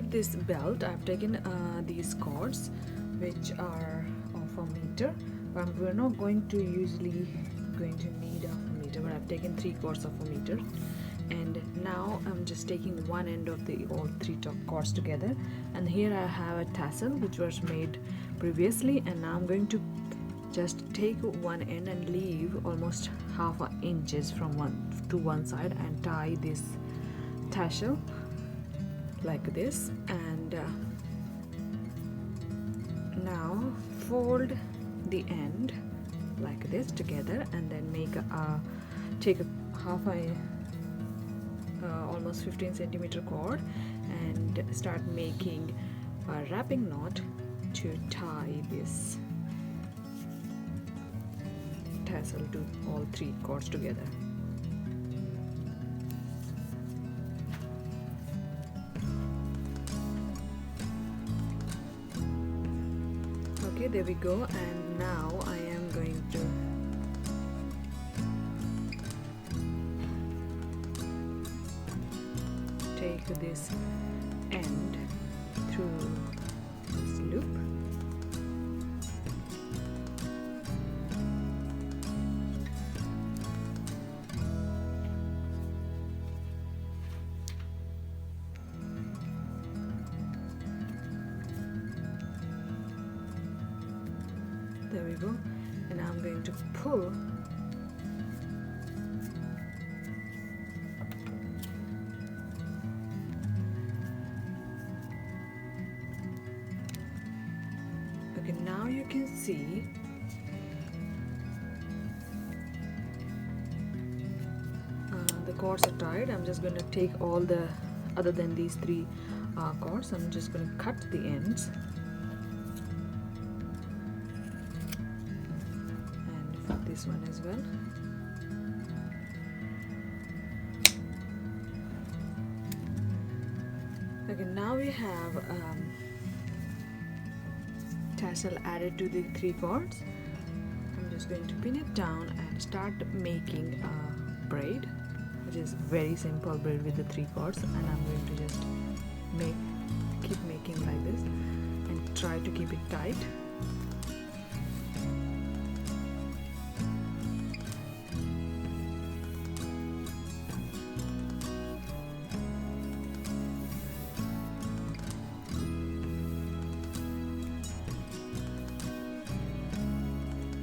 This belt, I've taken these cords which are of a meter, but we're not going to usually going to need a meter, but I've taken 3 cords of a meter. And now I'm just taking one end of the all 3 top cords together, and here I have a tassel which was made previously, and now I'm going to just take one end and leave almost half an inches from one side and tie this tassel like this. And now fold the end like this together, and then take a half a almost 15 centimeter cord and start making a wrapping knot to tie this tassel to all 3 cords together. Okay, there we go. And now I am going to take this end through this loop. There we go. And now I'm going to pull okay, now you can see the cords are tied. I'm just going to take all the other than these 3 cords. I'm just going to cut the ends and this one as well. Okay, now we have tassel added to the 3 cords. I'm just going to pin it down and start making a braid, which is very simple braid with the 3 cords, and I'm going to just keep making like this and try to keep it tight.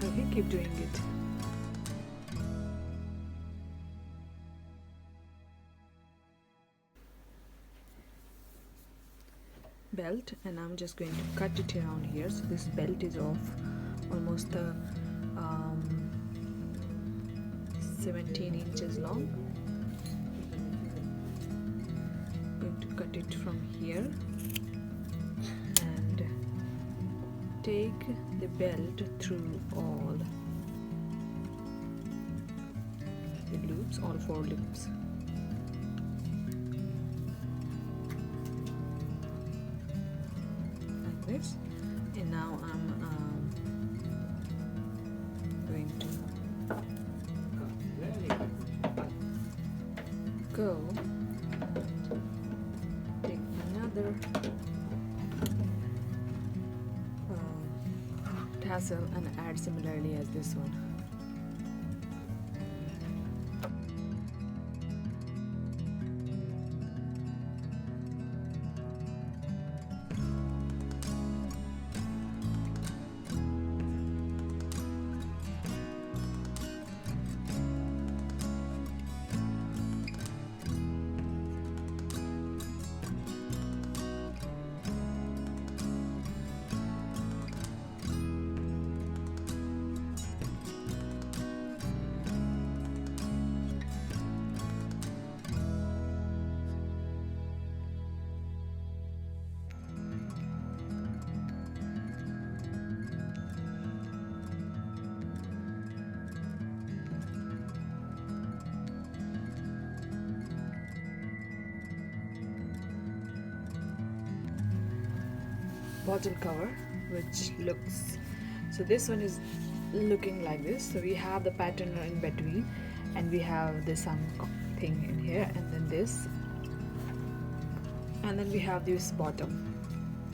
Okay, keep doing it. Belt, and I'm just going to cut it around here. So this belt is of almost 17 inches long. I'm going to cut it from here and take the belt through all the loops, all 4 loops. This, and now I'm going to go take another tassel and add similarly as this one. Bottle cover, which looks, so this one is looking like this. So we have the pattern in between, and we have the some thing in here, and then this and then we have this bottom.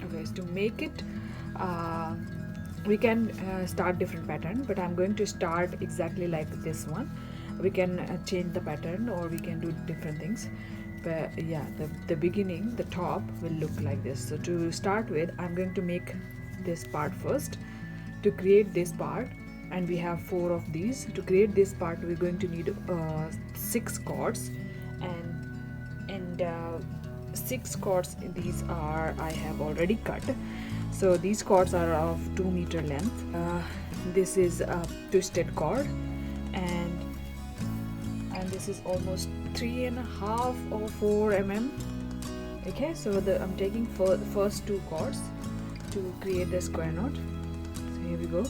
Okay, so to make it we can start different pattern, but I'm going to start exactly like this one. We can change the pattern or we can do different things, but yeah, the beginning, the top will look like this. So to start with, I'm going to make this part first. To create this part, and we have 4 of these. To create this part, we're going to need 6 cords, and 6 cords. These are I have already cut. So these cords are of 2 meter length. This is a twisted cord, and this is almost 3.5 or 4 mm. Okay, so I'm taking first 2 cords to create the square knot. So here we go.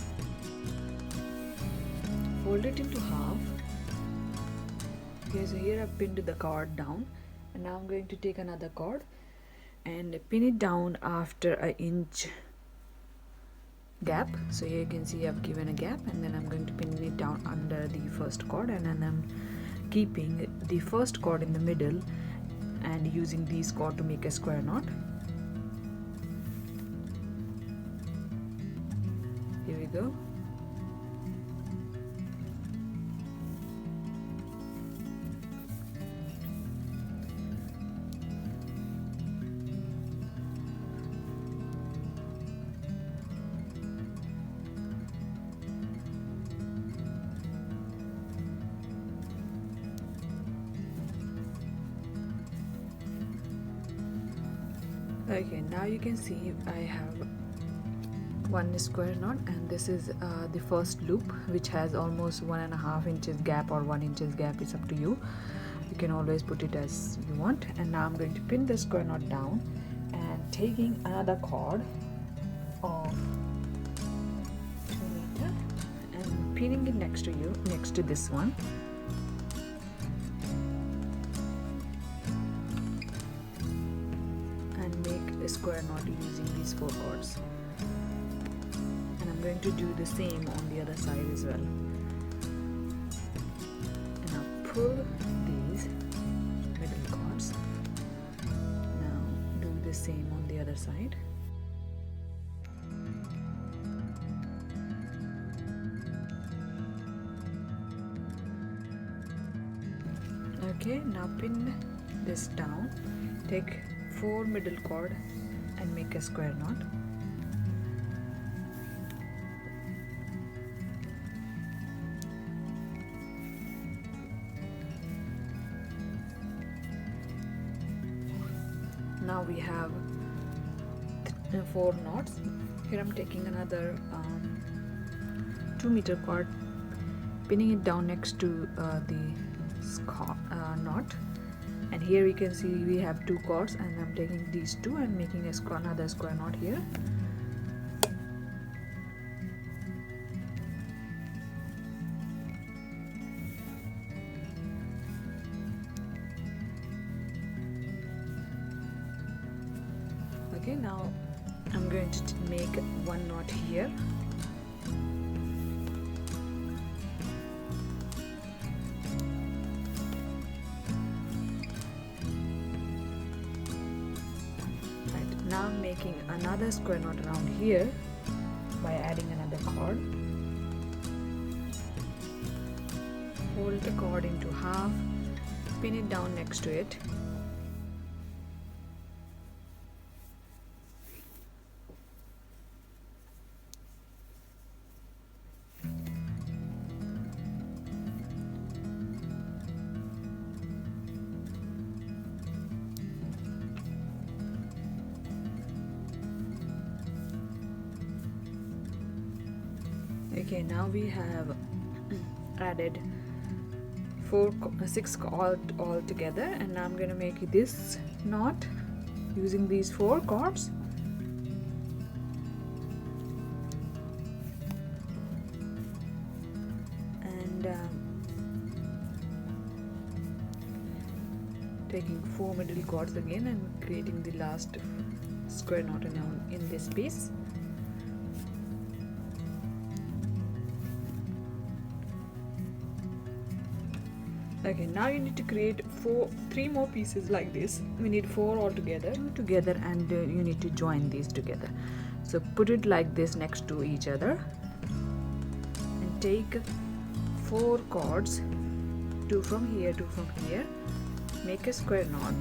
Fold it into half. Okay, so here I've pinned the cord down, and now I'm going to take another cord and pin it down after an inch gap. So here you can see I've given a gap, and then I'm going to pin it down under the first cord, and then I'm keeping the first cord in the middle and using these cord to make a square knot. Here we go. Okay, now you can see I have one square knot, and this is the first loop, which has almost 1.5 inches gap or 1 inches gap. It's up to you. You can always put it as you want. And now I'm going to pin the square knot down, and taking another cord of 2 meter and pinning it next to this one. A square knot using these 4 cords, and I'm going to do the same on the other side as well. And I'll pull these middle cords. Now do the same on the other side. Okay, now pin this down. Take 4 middle cord and make a square knot. Now we have 4 knots. Here I'm taking another 2 meter cord, pinning it down next to the knot. And here we can see we have 2 cords, and I'm taking these 2 and making another square knot here. Okay, now I'm going to make 1 knot here. Now I'm making another square knot around here by adding another cord. Fold the cord into half, pin it down next to it. Okay, now we have added 6 all together, and now I'm going to make this knot using these 4 cords. And taking 4 middle cords again and creating the last square knot in this piece. Okay, now you need to create three more pieces like this. We need 4 altogether. Together, and you need to join these together. So put it like this next to each other, and take 4 cords, 2 from here, 2 from here. Make a square knot.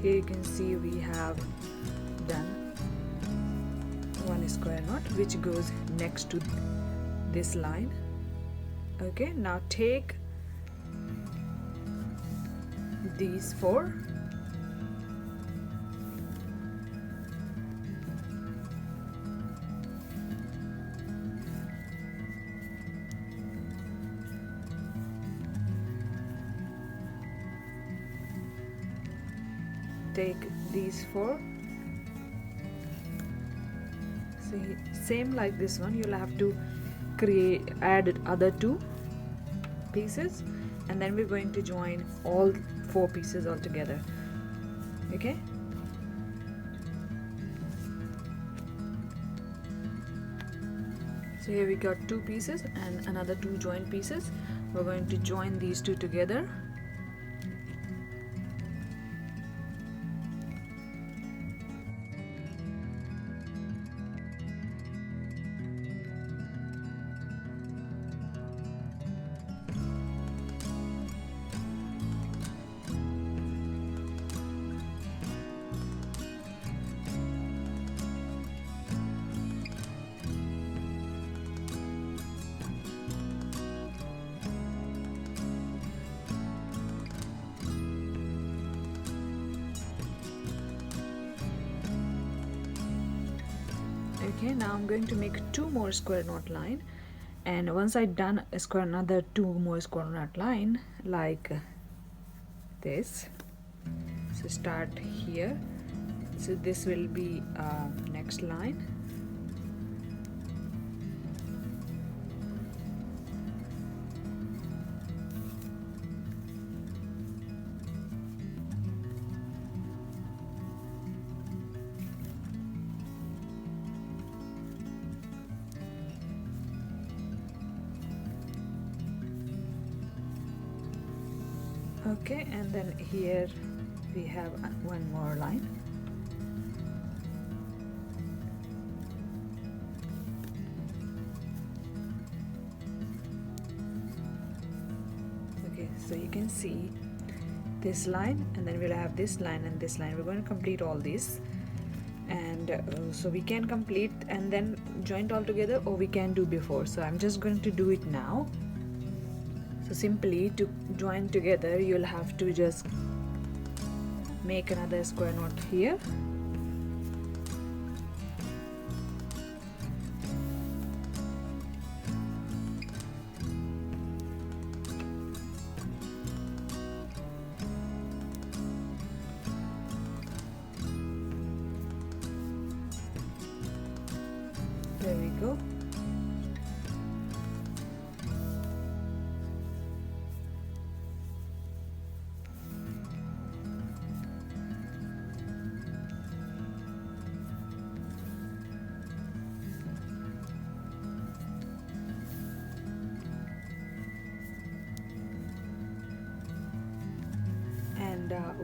Here you can see we have done one square knot which goes next to this line. Okay, now take these 4 take these 4. See, same like this one, you'll have to add other 2 pieces, and then we're going to join all 4 pieces all together. Okay, so here we got 2 pieces and another 2 joined pieces. We're going to join these 2 together. Okay, now I'm going to make 2 more square knot line, and once I done another 2 more square knot line like this. So start here, so this will be next line. Okay, and then here we have one more line. Okay, so you can see this line, and then we'll have this line and this line. We're going to complete all these, and so we can complete and then join it all together, or we can do before. So I'm just going to do it now. So simply to join together, you'll have to just make another square knot here. There we go.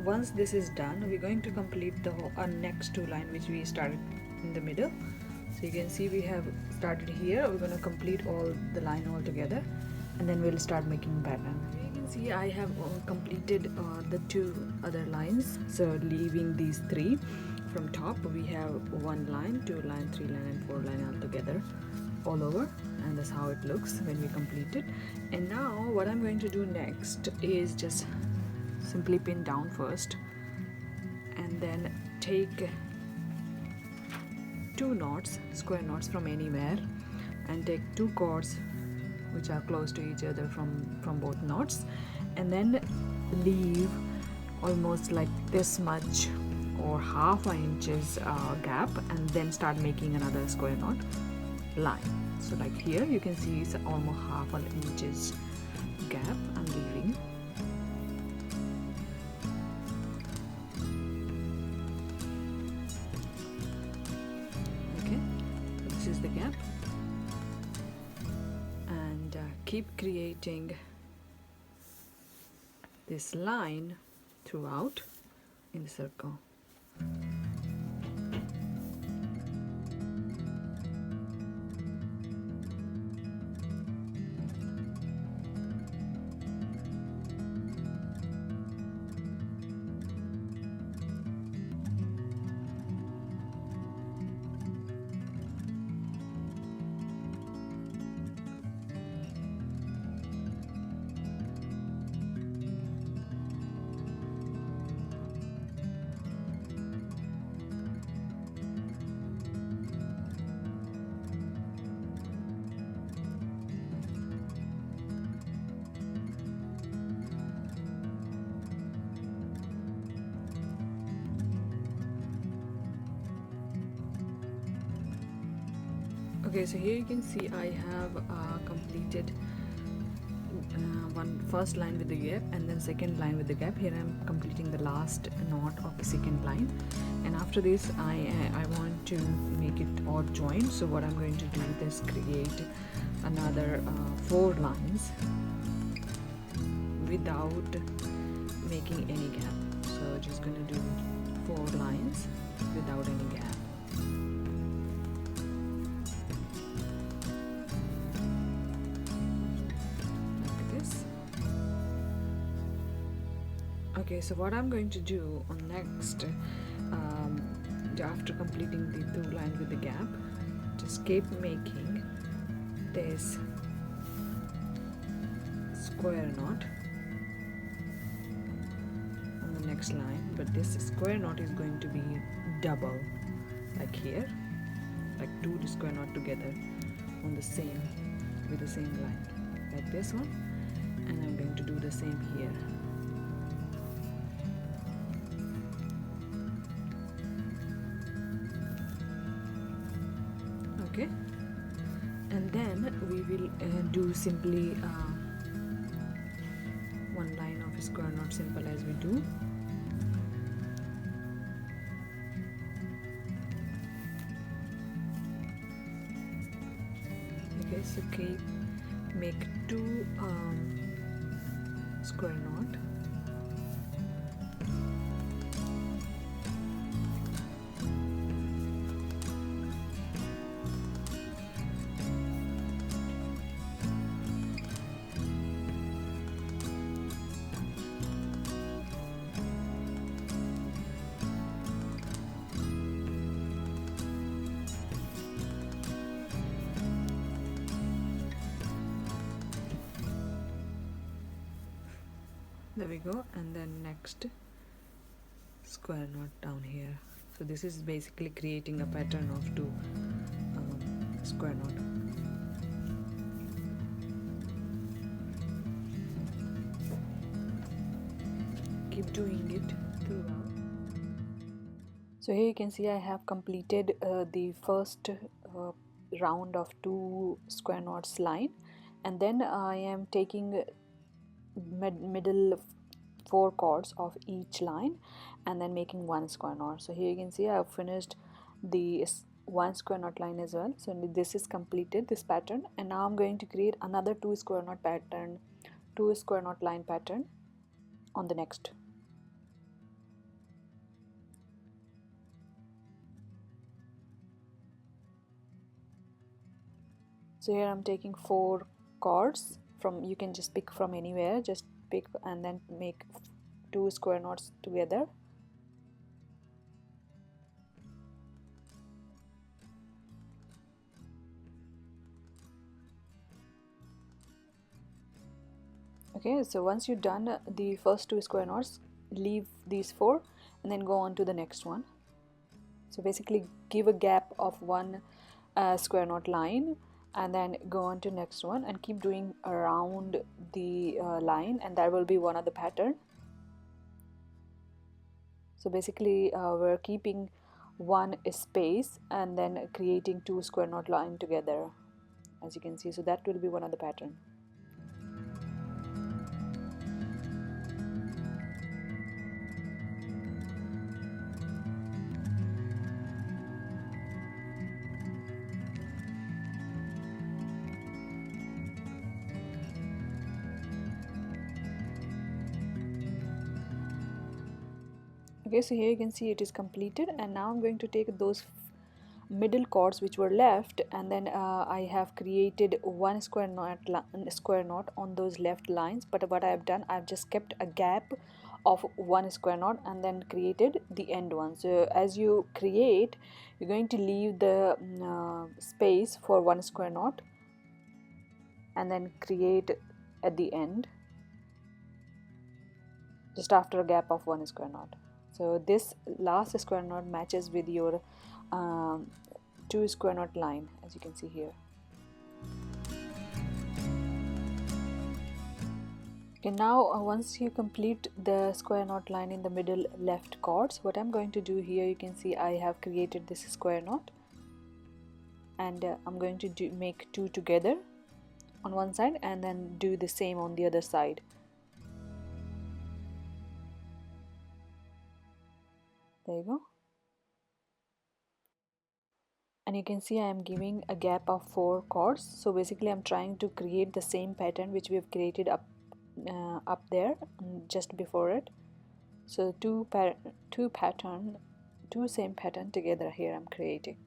Once this is done, we're going to complete the next 2 line which we started in the middle. So you can see we have started here. We're going to complete all the line all together, and then we'll start making pattern. You can see I have completed the 2 other lines. So leaving these 3 from top, we have 1 line, 2 line, 3 line and 4 line all together all over, and that's how it looks when we complete it. And now what I'm going to do next is just simply pin down first, and then take 2 knots, square knots from anywhere, and take 2 cords which are close to each other from both knots, and then leave almost like this much or half an inches gap, and then start making another square knot line. So like here you can see it's almost half an inches gap I'm leaving. keep creating this line throughout in the circle. Okay, so here you can see I have completed one first line with the gap and then second line with the gap. Here I'm completing the last knot of the second line, and after this I want to make it odd joint. So what I'm going to do is create another 4 lines without making any gap. So just going to do 4 lines without any gap. Okay, so what I'm going to do on next, after completing the 2 lines with the gap, just keep making this square knot on the next line, but this square knot is going to be double, like here, like 2 square knot together on the same, with the same line, like this one, and I'm going to do the same here. Okay, and then we will do simply 1 line of square knot, simple as we do. Okay, so make 2 square knot. There we go, and then next square knot down here. So this is basically creating a pattern of 2 square knot. Keep doing it throughout. So here you can see I have completed the first round of 2 square knots line, and then I am taking middle 4 chords of each line and then making 1 square knot. So here you can see I have finished the 1 square knot line as well. So this is completed, this pattern, and now I'm going to create another 2 square knot pattern, 2 square knot line pattern on the next. So here I'm taking 4 chords from, you can just pick from anywhere, just pick and then make 2 square knots together. Okay, so once you've done the first 2 square knots, leave these 4 and then go on to the next one. So basically give a gap of 1 square knot line and then go on to next one and keep doing around the line, and that will be one of the pattern. So basically we're keeping 1 space and then creating 2 square knot line together, as you can see. So that will be one of the pattern. Okay, so here you can see it is completed, and now I'm going to take those middle chords which were left, and then I have created one square knot on those left lines. But what I have done, I've just kept a gap of one square knot and then created the end one. So as you create, you're going to leave the space for one square knot and then create at the end just after a gap of one square knot. So this last square knot matches with your um, 2 square knot line, as you can see here. Okay, now once you complete the square knot line in the middle left chords, what I'm going to do here, you can see I have created this square knot, and I'm going to make 2 together on one side and then do the same on the other side. There you go. And you can see I am giving a gap of 4 chords. So basically I'm trying to create the same pattern which we have created up there just before it. So two same pattern together here I'm creating.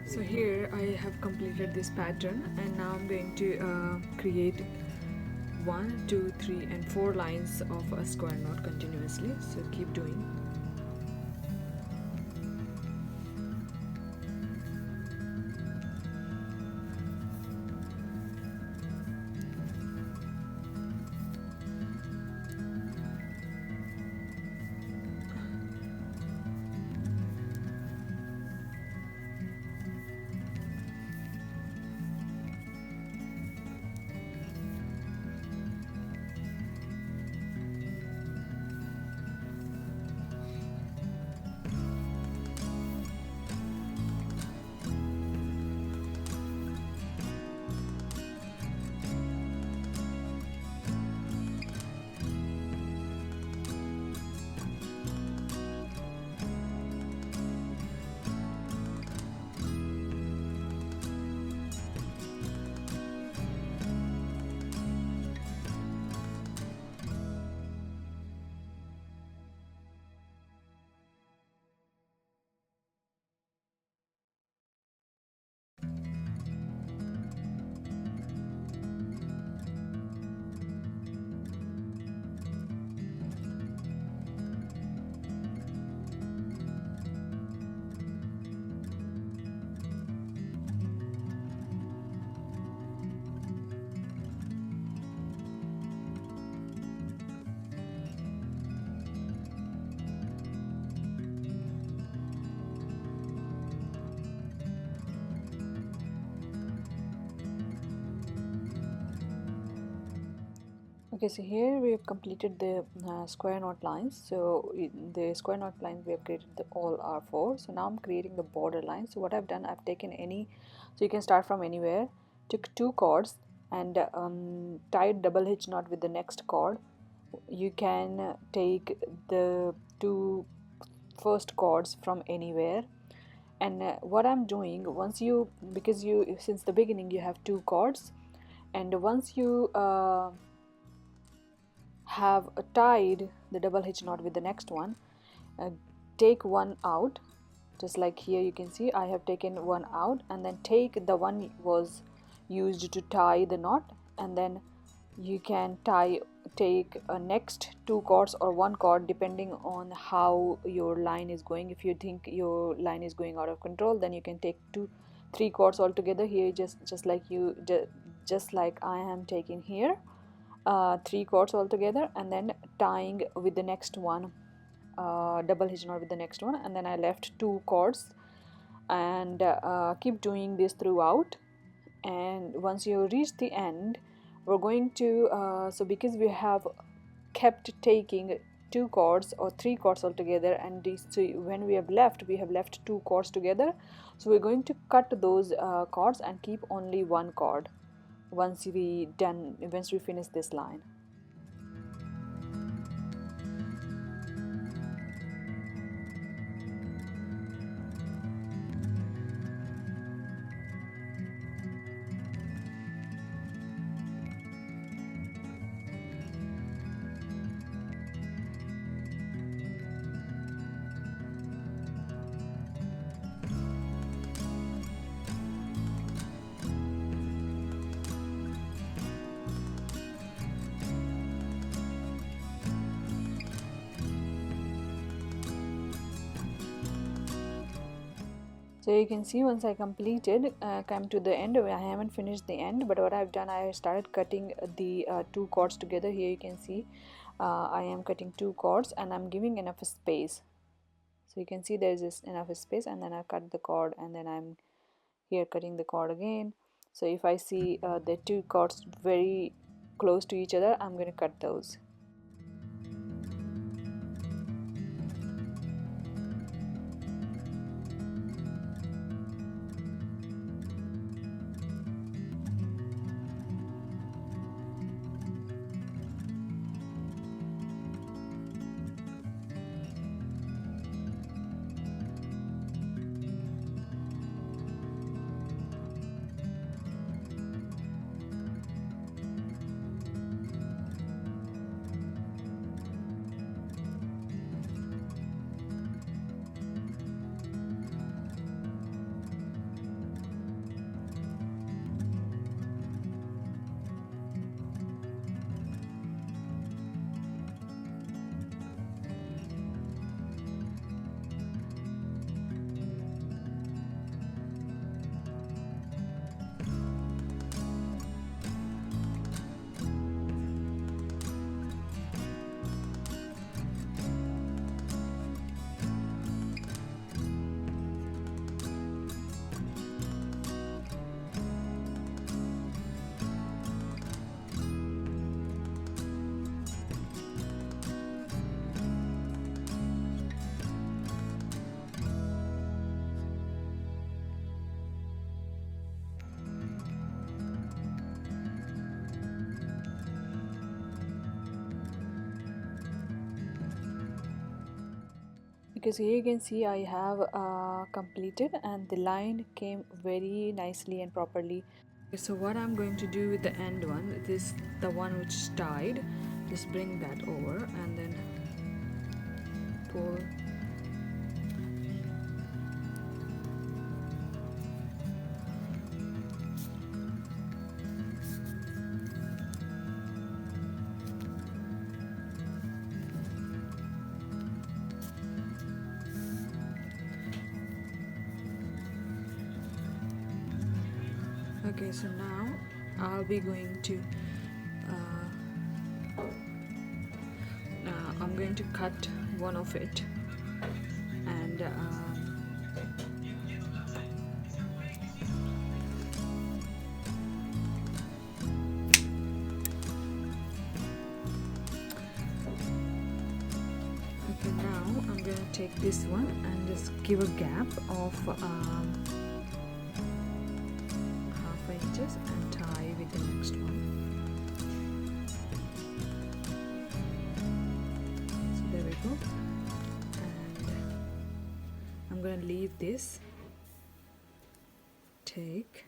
So here I have completed this pattern, and now I'm going to create 1, 2, 3 and 4 lines of a square knot continuously. So keep doing. Okay, so here we have completed the square knot lines. So the square knot lines we have created all are 4. So now I'm creating the border lines. So what I've done, I've taken so you can start from anywhere, took 2 cords and tied double hitch knot with the next cord, you can take the two first cords from anywhere. And what I'm doing, once you, because you, since the beginning you have two cords, and once you have tied the double hitch knot with the next one, uh, take one out, just like here you can see I have taken one out, and then take the one was used to tie the knot, and then you can take a next two cords or one cord depending on how your line is going. If you think your line is going out of control, then you can take three cords altogether. Here just like you just like I am taking here, three cords altogether, and then tying with the next one, double hitch knot with the next one, and then I left two cords, and keep doing this throughout. And once you reach the end, we're going to so because we have kept taking two cords or three cords altogether, and so when we have left two cords together, so we're going to cut those cords and keep only one cord once we finish this line. So you can see once I completed, come to the end, I haven't finished the end, but what I've done, I started cutting the two cords together. Here you can see I am cutting two cords and I'm giving enough space. So you can see there is enough space, and then I cut the cord, and then I'm here cutting the cord again. So if I see the two cords very close to each other, I'm going to cut those. Because here you can see I have completed, and the line came very nicely and properly. So what I'm going to do with the end one, this the one which is tied, just bring that over and then pull. Okay, so now I'll be going to I'm going to cut one of it, and okay, now I'm going to take this one and just give a gap of half inches and tie with the next one. beautiful. And I'm going to leave this. Take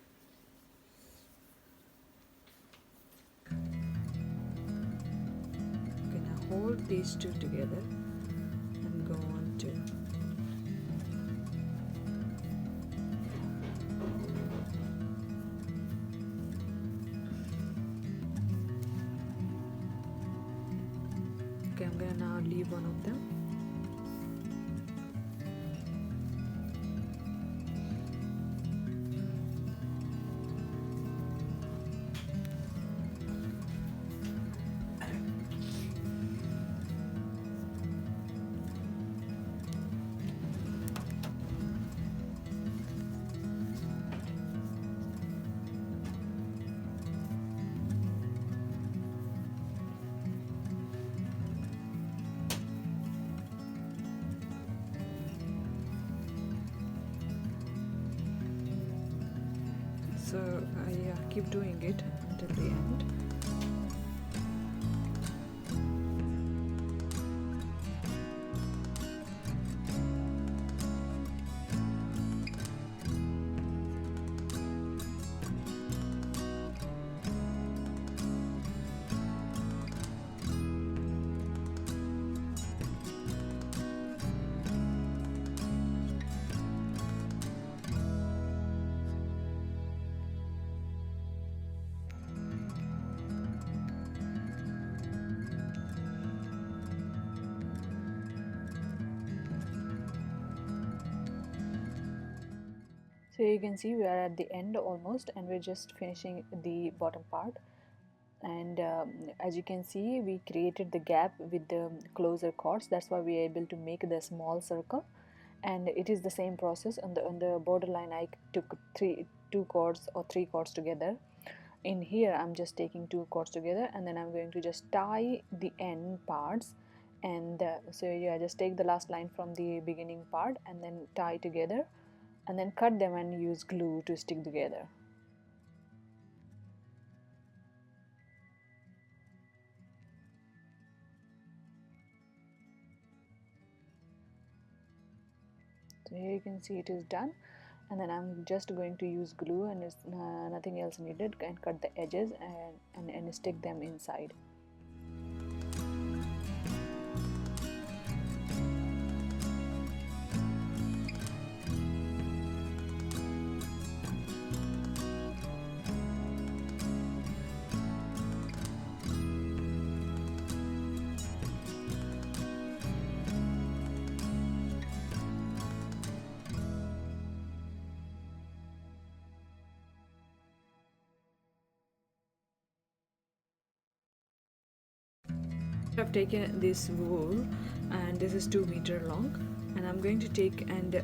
gonna hold these two together and go on to okay, I'm gonna now leave one of them. So I keep doing it until the end. So you can see we are at the end almost, and we're just finishing the bottom part. And as you can see, we created the gap with the closer chords. That's why we are able to make the small circle. And it is the same process on the borderline. I took two chords or three chords together. In here I'm just taking two chords together, and then I'm going to just tie the end parts. And so yeah, just take the last line from the beginning part and then tie together, and then cut them and use glue to stick together. So here you can see it is done, and then I'm just going to use glue, and it's nothing else needed, and cut the edges and stick them inside. I've taken this wool, and this is 2 meter long, and I'm going to take and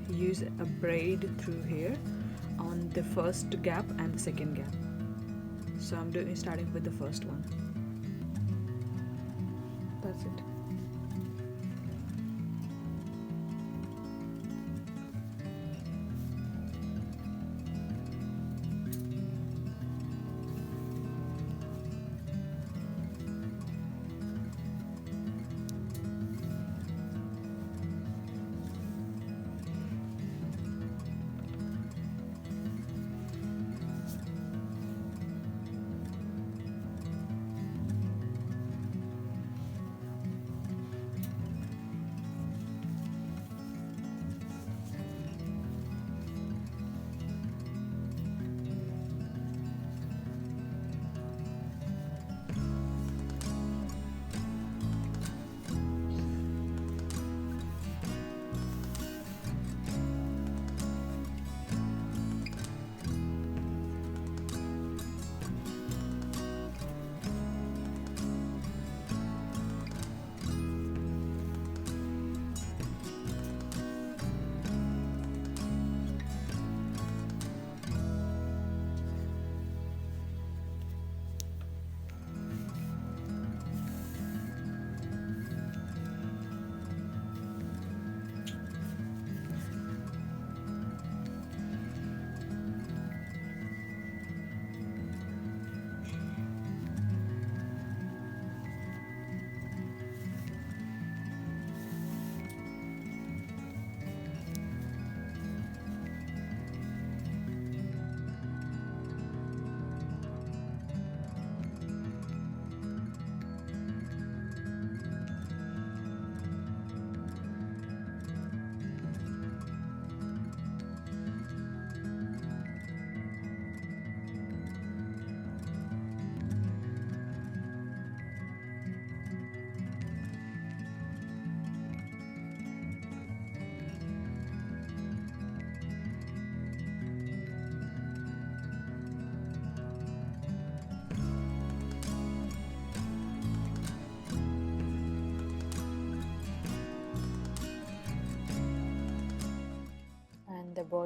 use a braid through here on the first gap and the second gap. So I'm starting with the first one. That's it.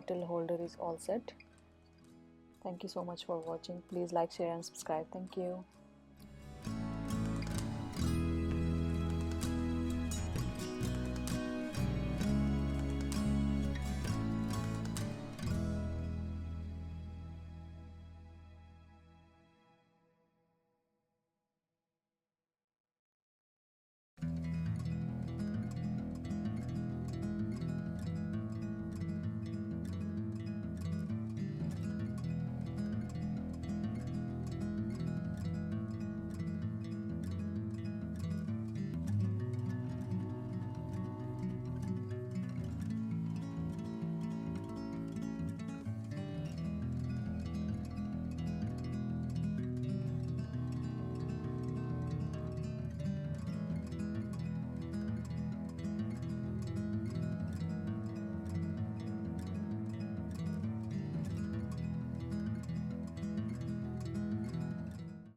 bottle holder is all set. Thank you so much for watching. Please like, share and subscribe. Thank you.